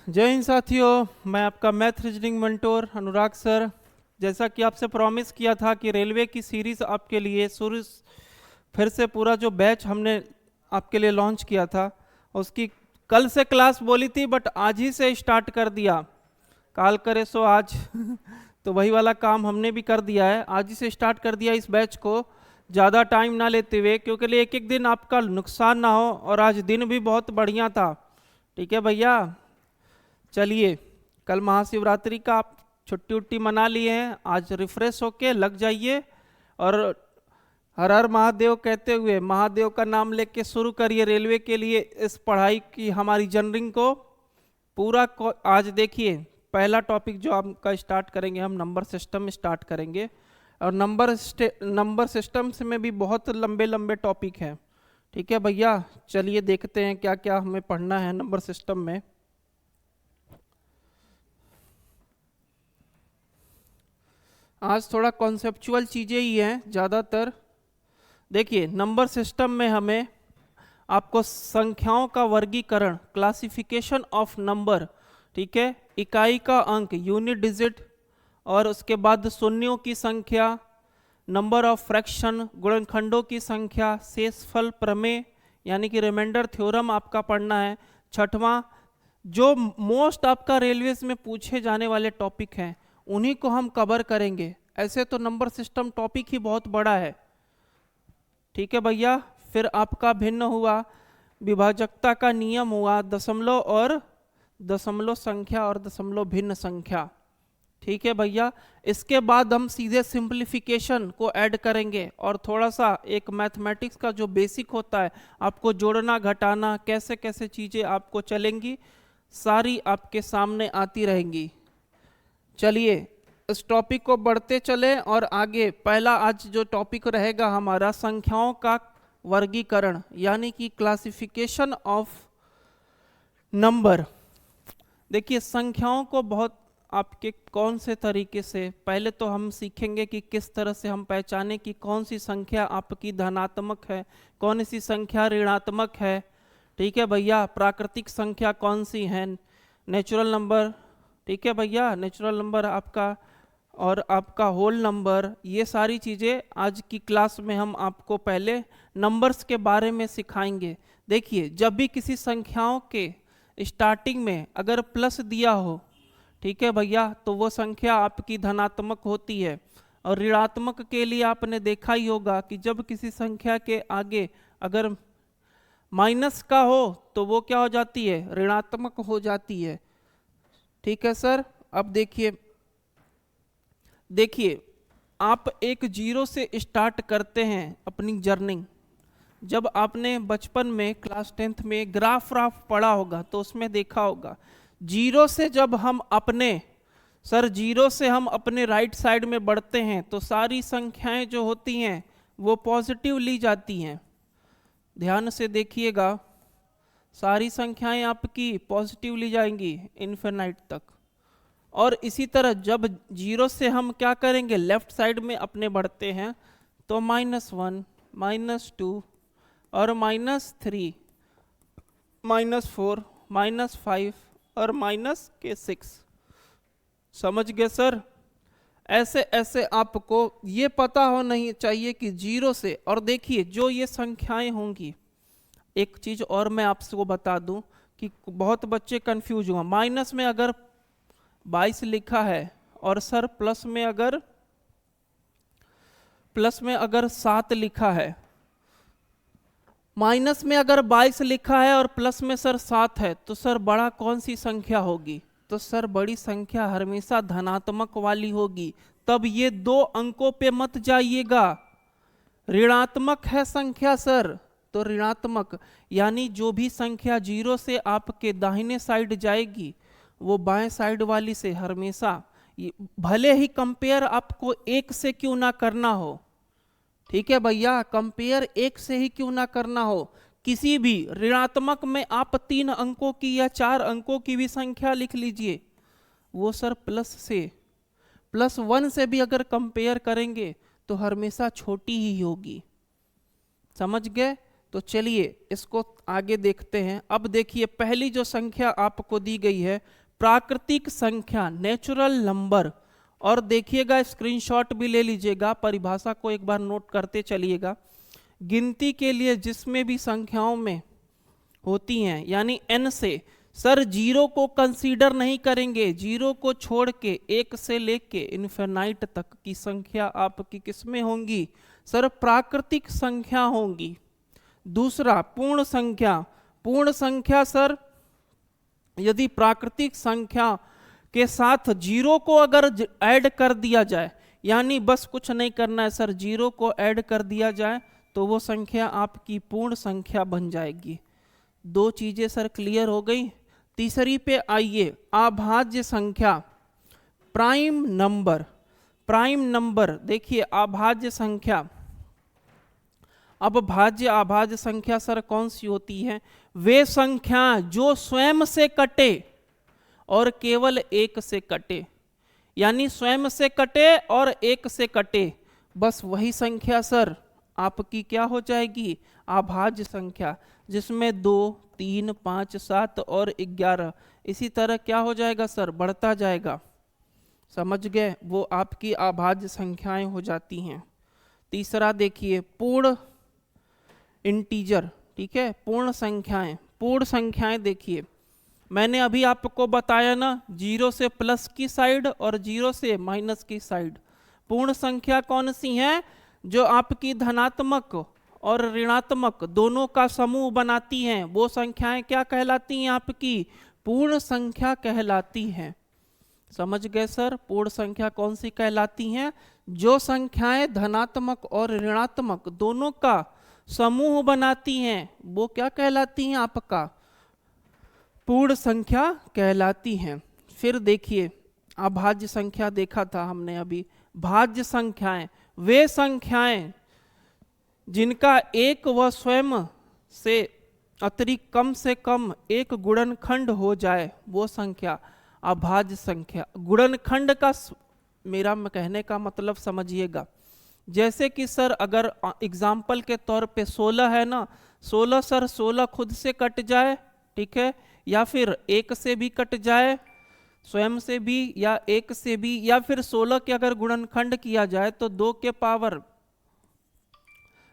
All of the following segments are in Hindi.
जय हिंद साथियों, मैं आपका मैथ रीजनिंग मेंटोर अनुराग सर। जैसा कि आपसे प्रॉमिस किया था कि रेलवे की सीरीज़ आपके लिए शुरू फिर से पूरा जो बैच हमने आपके लिए लॉन्च किया था उसकी कल से क्लास बोली थी, बट आज ही से स्टार्ट कर दिया। काल करे सो आज तो वही वाला काम हमने भी कर दिया है, आज ही से स्टार्ट कर दिया इस बैच को, ज़्यादा टाइम ना लेते हुए, क्योंकि लिए एक एक दिन आपका नुकसान ना हो। और आज दिन भी बहुत बढ़िया था। ठीक है भैया, चलिए, कल महाशिवरात्रि का आप छुट्टी उट्टी मना लिए हैं, आज रिफ्रेश होके लग जाइए और हर हर महादेव कहते हुए महादेव का नाम लेके शुरू करिए रेलवे के लिए इस पढ़ाई की हमारी जर्निंग को पूरा आज देखिए, पहला टॉपिक जो आपका स्टार्ट करेंगे, हम नंबर सिस्टम स्टार्ट करेंगे। और नंबर सिस्टम्स में भी बहुत लंबे लंबे टॉपिक हैं। ठीक है भैया, चलिए देखते हैं क्या क्या हमें पढ़ना है नंबर सिस्टम में। आज थोड़ा कॉन्सेप्चुअल चीज़ें ही हैं ज़्यादातर। देखिए, नंबर सिस्टम में हमें आपको संख्याओं का वर्गीकरण, क्लासिफिकेशन ऑफ नंबर, ठीक है, इकाई का अंक यूनिट डिजिट, और उसके बाद शून्यों की संख्या, नंबर ऑफ फ्रैक्शन, गुणनखंडों की संख्या, शेषफल प्रमेय यानी कि रिमाइंडर थ्योरम आपका पढ़ना है। छठवां, जो मोस्ट आपका रेलवेज में पूछे जाने वाले टॉपिक हैं उन्हीं को हम कवर करेंगे। ऐसे तो नंबर सिस्टम टॉपिक ही बहुत बड़ा है। ठीक है भैया, फिर आपका भिन्न हुआ, विभाजकता का नियम हुआ, दशमलव और दशमलव संख्या और दशमलव भिन्न संख्या। ठीक है भैया, इसके बाद हम सीधे सिंप्लीफिकेशन को ऐड करेंगे और थोड़ा सा एक मैथमेटिक्स का जो बेसिक होता है, आपको जोड़ना घटाना कैसे कैसे चीज़ें आपको चलेंगी, सारी आपके सामने आती रहेंगी। चलिए इस टॉपिक को बढ़ते चले और आगे पहला आज जो टॉपिक रहेगा हमारा संख्याओं का वर्गीकरण यानी कि क्लासिफिकेशन ऑफ नंबर। देखिए, संख्याओं को बहुत आपके कौन से तरीके से, पहले तो हम सीखेंगे कि किस तरह से हम पहचाने कि कौन सी संख्या आपकी धनात्मक है, कौन सी संख्या ऋणात्मक है। ठीक है भैया, प्राकृतिक संख्या कौन सी है, नेचुरल नंबर, ठीक है भैया, नेचुरल नंबर आपका, और आपका होल नंबर, ये सारी चीज़ें आज की क्लास में हम आपको पहले नंबर्स के बारे में सिखाएंगे। देखिए, जब भी किसी संख्याओं के स्टार्टिंग में अगर प्लस दिया हो, ठीक है भैया, तो वो संख्या आपकी धनात्मक होती है। और ऋणात्मक के लिए आपने देखा ही होगा कि जब किसी संख्या के आगे अगर माइनस का हो तो वो क्या हो जाती है, ऋणात्मक हो जाती है। ठीक है सर, अब देखिए आप एक जीरो से स्टार्ट करते हैं अपनी जर्नी। जब आपने बचपन में क्लास 10th में ग्राफ पढ़ा होगा तो उसमें देखा होगा, जीरो से जब हम अपने राइट साइड में बढ़ते हैं तो सारी संख्याएं जो होती हैं वो पॉजिटिव ली जाती हैं। ध्यान से देखिएगा, सारी संख्याएं आपकी पॉजिटिव ली जाएंगी इन्फिनाइट तक। और इसी तरह जब जीरो से हम क्या करेंगे, लेफ्ट साइड में अपने बढ़ते हैं तो -1, -2 और -3, -4, -5 और -6। समझ गए सर? ऐसे ऐसे आपको ये पता हो नहीं चाहिए कि जीरो से, और देखिए जो ये संख्याएं होंगी, एक चीज और मैं आपको बता दूं कि बहुत बच्चे कंफ्यूज हुआ, माइनस में अगर 22 लिखा है और सर प्लस में अगर 7 लिखा है, माइनस में अगर 22 लिखा है और प्लस में सर 7 है, तो सर बड़ा कौन सी संख्या होगी? तो सर बड़ी संख्या हमेशा धनात्मक वाली होगी। तब ये दो अंकों पे मत जाइएगा, ऋणात्मक है संख्या सर, तो ऋणात्मक यानी जो भी संख्या जीरो से आपके दाहिने साइड जाएगी वो बाएं साइड वाली से हमेशा, भले ही कंपेयर आपको एक से क्यों ना करना हो, ठीक है भैया, कंपेयर एक से ही क्यों ना करना हो, किसी भी ऋणात्मक में आप 3 अंकों की या 4 अंकों की भी संख्या लिख लीजिए, वो सर +1 से भी अगर कंपेयर करेंगे तो हमेशा छोटी ही होगी। समझ गए? तो चलिए इसको आगे देखते हैं। अब देखिए पहली जो संख्या आपको दी गई है प्राकृतिक संख्या, नेचुरल नंबर, और देखिएगा स्क्रीनशॉट भी ले लीजिएगा, परिभाषा को एक बार नोट करते चलिएगा। गिनती के लिए जिसमें भी संख्याओं में होती हैं यानी n से, सर जीरो को कंसीडर नहीं करेंगे, जीरो को छोड़ के 1 से लेके इन्फिनाइट तक की संख्या आपकी किसमें होंगी? सर प्राकृतिक संख्या होंगी। दूसरा पूर्ण संख्या, पूर्ण संख्या सर यदि प्राकृतिक संख्या के साथ जीरो को अगर ऐड कर दिया जाए, यानी बस कुछ नहीं करना है सर, जीरो को ऐड कर दिया जाए तो वो संख्या आपकी पूर्ण संख्या बन जाएगी। दो चीजें सर क्लियर हो गई। तीसरी पे आइए, अभाज्य संख्या, प्राइम नंबर। प्राइम नंबर देखिए अभाज्य संख्या, अब भाज्य अभाज्य संख्या सर कौन सी होती है? वे संख्या जो स्वयं से कटे और केवल 1 से कटे, यानी स्वयं से कटे और 1 से कटे, बस वही संख्या सर आपकी क्या हो जाएगी? अभाज्य संख्या, जिसमें 2, 3, 5, 7 और 11 इसी तरह क्या हो जाएगा सर? बढ़ता जाएगा। समझ गए? वो आपकी अभाज्य संख्याएं हो जाती हैं। तीसरा देखिए पूर्ण इंटीजर, ठीक है, पूर्ण संख्याएं। पूर्ण संख्याएं देखिए मैंने अभी आपको बताया ना, 0 से प्लस की साइड और 0 से माइनस की साइड। पूर्ण संख्या कौन सी है? जो आपकी धनात्मक और ऋणात्मक दोनों का समूह बनाती हैं, वो संख्याएं क्या कहलाती हैं? आपकी पूर्ण संख्या कहलाती हैं। समझ गए सर? पूर्ण संख्या कौन सी कहलाती हैं? जो संख्याएं धनात्मक और ऋणात्मक दोनों का समूह बनाती हैं वो क्या कहलाती हैं? आपका पूर्ण संख्या कहलाती हैं। फिर देखिए अभाज्य संख्या देखा था हमने अभी। भाज्य संख्याएं, वे संख्याएं जिनका एक व स्वयं से अतिरिक्त कम से कम एक गुणनखंड हो जाए, वो संख्या अभाज्य संख्या। गुणनखंड का मेरा कहने का मतलब समझिएगा, जैसे कि सर अगर एग्जाम्पल के तौर पे 16 है ना, 16 सर 16 खुद से कट जाए, ठीक है, या फिर 1 से भी कट जाए, स्वयं से भी या 1 से भी, या फिर 16 के अगर गुणनखंड किया जाए तो 2 के पावर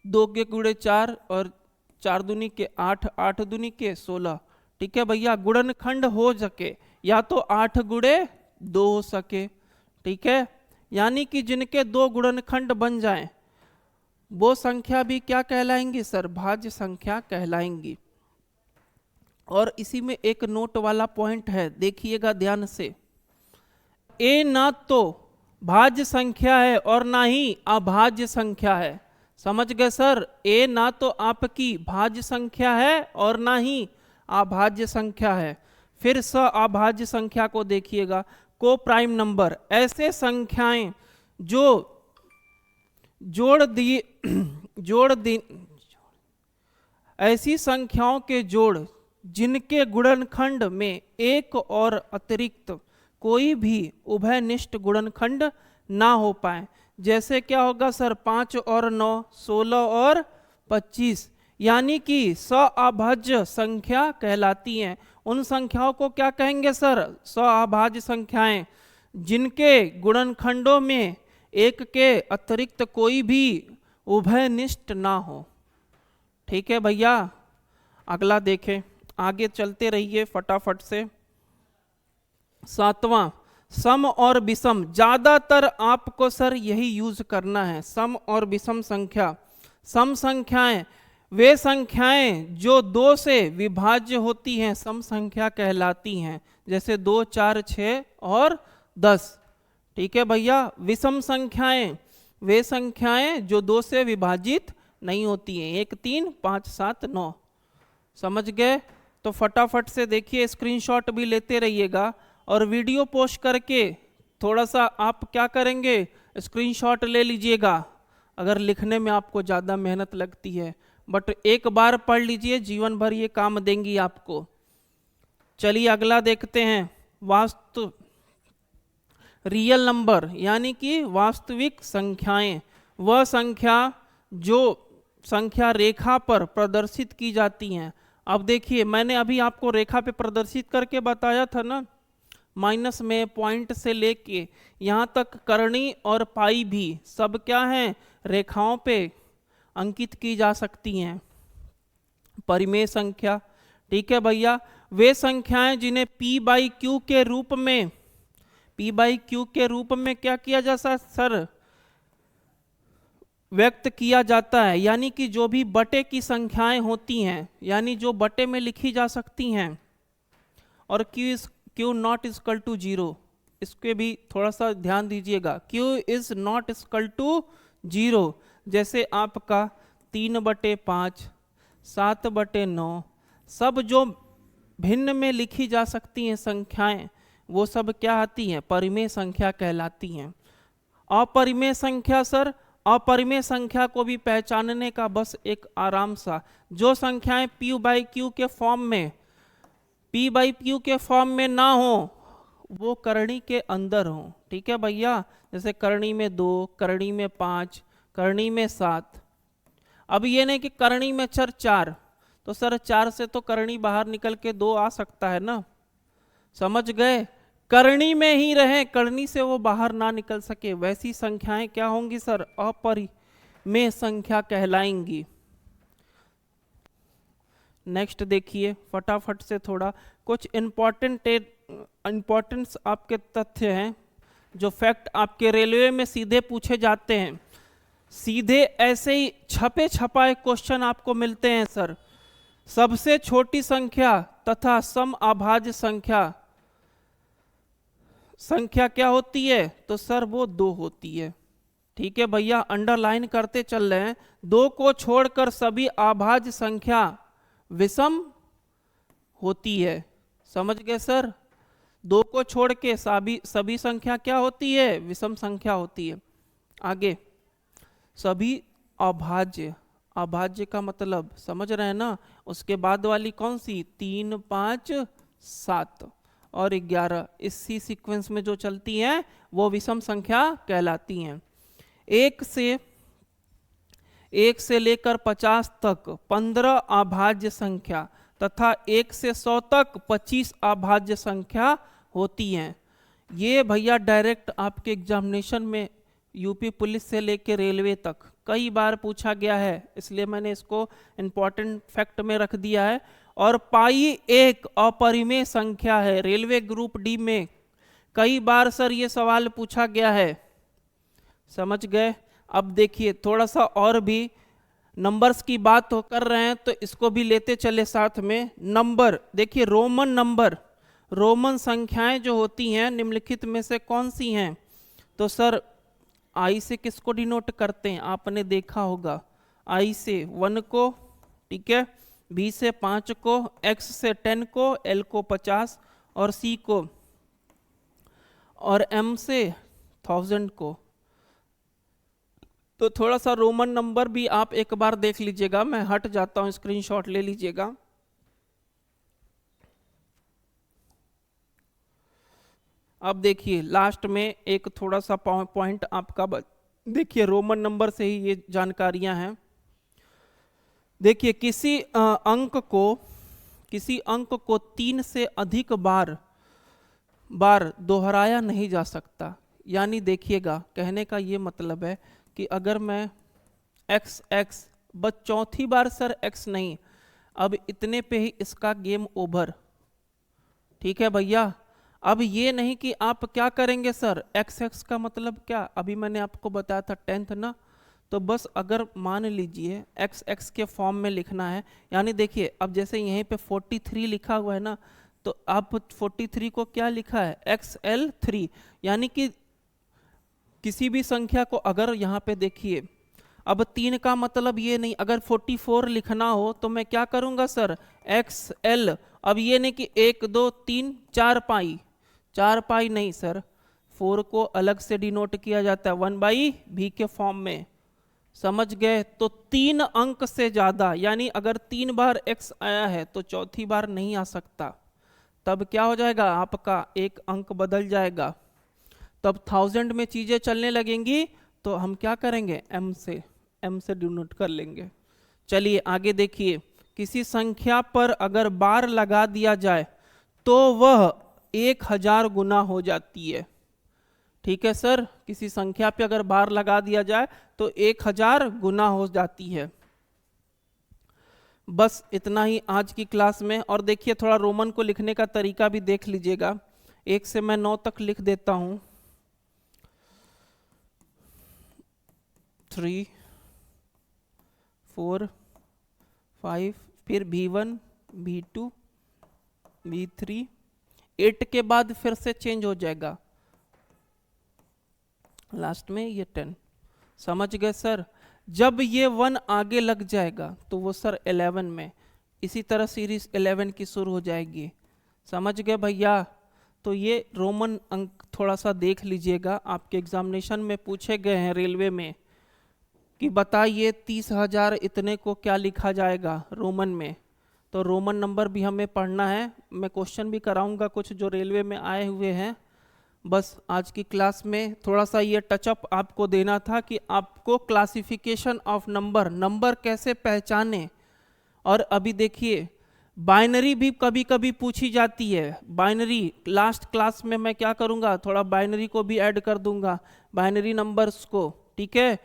2 के गुणे 4 और 4 दूनी के 8, 8 दूनी के 16, ठीक है भैया। गुणनखंड हो सके या तो 8 गुणे 2 हो सके, ठीक है, यानी कि जिनके 2 गुणनखंड बन जाएं वो संख्या भी क्या कहलाएंगी सर? भाज्य संख्या कहलाएंगी। और इसी में एक नोट वाला पॉइंट है, देखिएगा ध्यान से। ए ना तो भाज्य संख्या है और ना ही अभाज्य संख्या है। समझ गए सर? ए ना तो आपकी भाज्य संख्या है और ना ही अभाज्य संख्या है। फिर स अभाज्य संख्या को देखिएगा, को प्राइम नंबर, ऐसे संख्याएं जो जोड़ दी ऐसी संख्याओं के जोड़ जिनके गुणनखंड में एक और अतिरिक्त कोई भी उभयनिष्ठ गुणनखंड ना हो पाए। जैसे क्या होगा सर? 5 और 9, 16 और 25, यानी कि सअभाज्य संख्या कहलाती हैं। उन संख्याओं को क्या कहेंगे सर? सअभाज्य संख्याएं, जिनके गुणनखंडों में एक के अतिरिक्त कोई भी उभयनिष्ठ ना हो। ठीक है भैया, अगला देखें, आगे चलते रहिए फटाफट से। 7वां, सम और विषम। ज्यादातर आपको सर यही यूज करना है, सम और विषम संख्या। सम संख्याएं वे संख्याएं जो 2 से विभाज्य होती हैं, सम संख्या कहलाती हैं। जैसे 2, 4, 6 और 10। ठीक है भैया। विषम संख्याएं वे संख्याएं जो 2 से विभाजित नहीं होती हैं, 1, 3, 5, 7, 9। समझ गए? तो फटाफट से देखिए, स्क्रीनशॉट भी लेते रहिएगा और वीडियो पोस्ट करके थोड़ा सा आप क्या करेंगे, स्क्रीनशॉट ले लीजिएगा। अगर लिखने में आपको ज़्यादा मेहनत लगती है, बट एक बार पढ़ लीजिए, जीवन भर ये काम देंगी आपको। चलिए अगला देखते हैं, वास्तु रियल नंबर, यानी कि वास्तविक संख्याएं। वह संख्या जो संख्या रेखा पर प्रदर्शित की जाती हैं। अब देखिए मैंने अभी आपको रेखा पे प्रदर्शित करके बताया था ना, माइनस में पॉइंट से लेके यहाँ तक करनी और पाई भी सब क्या हैं, रेखाओं पे अंकित की जा सकती हैं। परिमेय संख्या, ठीक है भैया, वे संख्याएं जिन्हें P बाई क्यू के रूप में, P बाई क्यू के रूप में क्या किया जा सकता सर, व्यक्त किया जाता है, यानी कि जो भी बटे की संख्याएं होती हैं, यानी जो बटे में लिखी जा सकती हैं, और क्यू नॉट इजकल टू 0, इसके भी थोड़ा सा ध्यान दीजिएगा, Q is not equal to 0, जैसे आपका 3/5, 7/9, सब जो भिन्न में लिखी जा सकती हैं संख्याएं, वो सब क्या आती हैं, परिमेय संख्या कहलाती हैं। अपरिमेय संख्या सर, अपरिमेय संख्या को भी पहचानने का बस एक आराम सा, जो संख्याएं P बाई क्यू के फॉर्म में, P बाई क्यू के फॉर्म में ना हो, वो करणी के अंदर हो, ठीक है भैया, जैसे करणी में 2, करणी में 5, करणी में 7। अब ये नहीं कि करणी में सर 4, तो सर 4 से तो करणी बाहर निकल के 2 आ सकता है ना, समझ गए, करणी में ही रहे, करणी से वो बाहर ना निकल सके, वैसी संख्याएं क्या होंगी सर, अपरिमेय संख्या कहलाएंगी। नेक्स्ट देखिए फटाफट से थोड़ा कुछ इंपॉर्टेंस आपके तथ्य हैं, जो फैक्ट आपके रेलवे में सीधे पूछे जाते हैं, सीधे ऐसे ही छपे छपाए क्वेश्चन आपको मिलते हैं सर। सबसे छोटी संख्या तथा सम अभाज्य संख्या क्या होती है, तो सर वो 2 होती है, ठीक है भैया, अंडरलाइन करते चल रहे हैं, 2 को छोड़कर सभी अभाज्य संख्या विषम होती है, समझ गए सर, 2 को छोड़ के सभी संख्या क्या होती है, विषम संख्या होती है। आगे सभी अभाज्य, अभाज्य का मतलब समझ रहे हैं ना, उसके बाद वाली कौन सी, 3, 5, 7 और 11, इसी सीक्वेंस में जो चलती हैं वो विषम संख्या कहलाती हैं। 1 से लेकर 50 तक 15 अभाज्य संख्या तथा 1 से 100 तक 25 अभाज्य संख्या होती हैं। ये भैया डायरेक्ट आपके एग्जामिनेशन में यूपी पुलिस से लेकर रेलवे तक कई बार पूछा गया है, इसलिए मैंने इसको इम्पोर्टेंट फैक्ट में रख दिया है। और पाई एक अपरिमेय संख्या है, रेलवे ग्रुप डी में कई बार सर ये सवाल पूछा गया है, समझ गए। अब देखिए थोड़ा सा और भी नंबर्स की बात तो कर रहे हैं, तो इसको भी लेते चले साथ में। नंबर देखिए, रोमन नंबर, रोमन संख्याएं जो होती हैं निम्नलिखित में से कौन सी हैं, तो सर आई से किसको डिनोट करते हैं, आपने देखा होगा, आई से 1 को, ठीक है, बी से 5 को, एक्स से 10 को, एल को 50 और सी को, और एम से 1000 को। तो थोड़ा सा रोमन नंबर भी आप एक बार देख लीजिएगा, मैं हट जाता हूं, स्क्रीनशॉट ले लीजिएगा। अब देखिए लास्ट में एक थोड़ा सा पॉइंट आपका देखिए, रोमन नंबर से ही ये जानकारियां हैं। देखिए किसी अंक को 3 से अधिक बार दोहराया नहीं जा सकता, यानी देखिएगा कहने का ये मतलब है कि अगर मैं x बस चौथी बार सर x नहीं, अब इतने पे ही इसका गेम ओवर, ठीक है भैया। अब ये नहीं कि आप क्या करेंगे सर, x का मतलब क्या, अभी मैंने आपको बताया था 10th ना, तो बस अगर मान लीजिए x के फॉर्म में लिखना है, यानी देखिए अब जैसे यहीं पे 43 लिखा हुआ है ना, तो आप 43 को क्या लिखा है, XL3, यानी कि किसी भी संख्या को अगर यहाँ पे देखिए, अब 3 का मतलब ये नहीं, अगर 44 लिखना हो तो मैं क्या करूँगा सर, XL, अब ये नहीं कि 1 2 3 4 पाई नहीं सर, 4 को अलग से डिनोट किया जाता है 1/b के फॉर्म में, समझ गए। तो 3 अंक से ज्यादा, यानी अगर 3 बार x आया है तो चौथी बार नहीं आ सकता, तब क्या हो जाएगा, आपका एक अंक बदल जाएगा, तब 1000 में चीजें चलने लगेंगी, तो हम क्या करेंगे, m से डिनोट कर लेंगे, चलिए आगे देखिए, किसी संख्या पर अगर बार लगा दिया जाए तो वह 1000 गुना हो जाती है। ठीक है सर, किसी संख्या पे अगर बार लगा दिया जाए तो 1000 गुना हो जाती है। बस इतना ही आज की क्लास में। और देखिए थोड़ा रोमन को लिखने का तरीका भी देख लीजिएगा। 1 से मैं 9 तक लिख देता हूं। 3 4 5, फिर V1 V2 V3, 8 के बाद फिर से चेंज हो जाएगा, लास्ट में ये 10। समझ गए सर? जब ये 1 आगे लग जाएगा तो वो सर 11 में, इसी तरह सीरीज 11 की शुरू हो जाएगी। समझ गए भैया? तो ये रोमन अंक थोड़ा सा देख लीजिएगा, आपके एग्जामिनेशन में पूछे गए हैं रेलवे में कि बताइए 30,000 इतने को क्या लिखा जाएगा रोमन में। तो रोमन नंबर भी हमें पढ़ना है। मैं क्वेश्चन भी कराऊंगा कुछ जो रेलवे में आए हुए हैं। बस आज की क्लास में थोड़ा सा ये टचअप आपको देना था कि आपको क्लासिफिकेशन ऑफ नंबर कैसे पहचाने। और अभी देखिए बाइनरी भी कभी कभी पूछी जाती है। बाइनरी लास्ट क्लास में मैं क्या करूँगा, थोड़ा बाइनरी को भी ऐड कर दूंगा, बाइनरी नंबर्स को। ठीक है,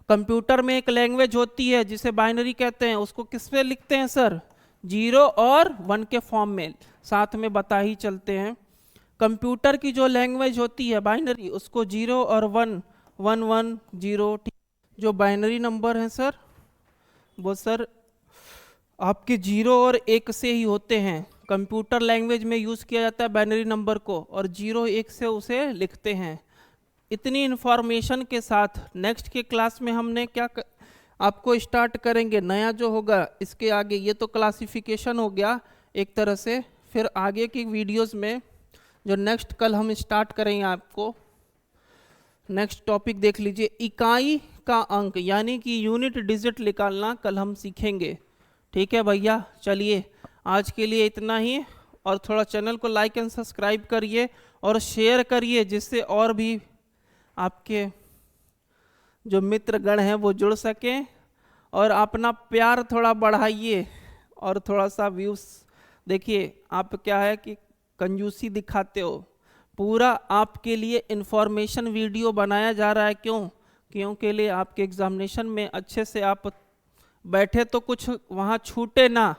कंप्यूटर में एक लैंग्वेज होती है जिसे बाइनरी कहते हैं, उसको किस में लिखते हैं सर? 0 और 1 के फॉर्म में। साथ में बता ही चलते हैं, कंप्यूटर की जो लैंग्वेज होती है बाइनरी, उसको 0 और 1 1 1 0। जो बाइनरी नंबर हैं सर वो सर आपके 0 और 1 से ही होते हैं। कंप्यूटर लैंग्वेज में यूज़ किया जाता है बाइनरी नंबर को, और 0 1 से उसे लिखते हैं। इतनी इन्फॉर्मेशन के साथ नेक्स्ट के क्लास में हमने क्या आपको स्टार्ट करेंगे नया जो होगा। इसके आगे ये तो क्लासिफिकेशन हो गया एक तरह से। फिर आगे की वीडियोस में जो नेक्स्ट कल हम स्टार्ट करेंगे, आपको नेक्स्ट टॉपिक देख लीजिए, इकाई का अंक यानी कि यूनिट डिजिट निकालना कल हम सीखेंगे। ठीक है भैया, चलिए आज के लिए इतना ही। और थोड़ा चैनल को लाइक एंड सब्सक्राइब करिए और शेयर करिए, जिससे और भी आपके जो मित्रगण हैं वो जुड़ सकें। और अपना प्यार थोड़ा बढ़ाइए और थोड़ा सा व्यूज। देखिए आप क्या है कि कंजूसी दिखाते हो, पूरा आपके लिए इंफॉर्मेशन वीडियो बनाया जा रहा है। क्यों के लिए आपके एग्जामिनेशन में अच्छे से आप बैठे तो कुछ वहाँ छूटे ना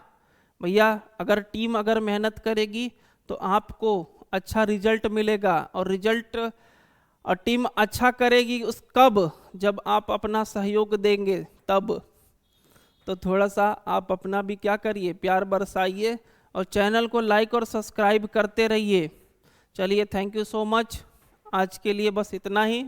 भैया। अगर टीम अगर मेहनत करेगी तो आपको अच्छा रिजल्ट मिलेगा। और रिजल्ट और टीम अच्छा करेगी उस कब, जब आप अपना सहयोग देंगे तब। तो थोड़ा सा आप अपना भी क्या करिए, प्यार बरसाइए और चैनल को लाइक और सब्सक्राइब करते रहिए। चलिए थैंक यू सो मच, आज के लिए बस इतना ही।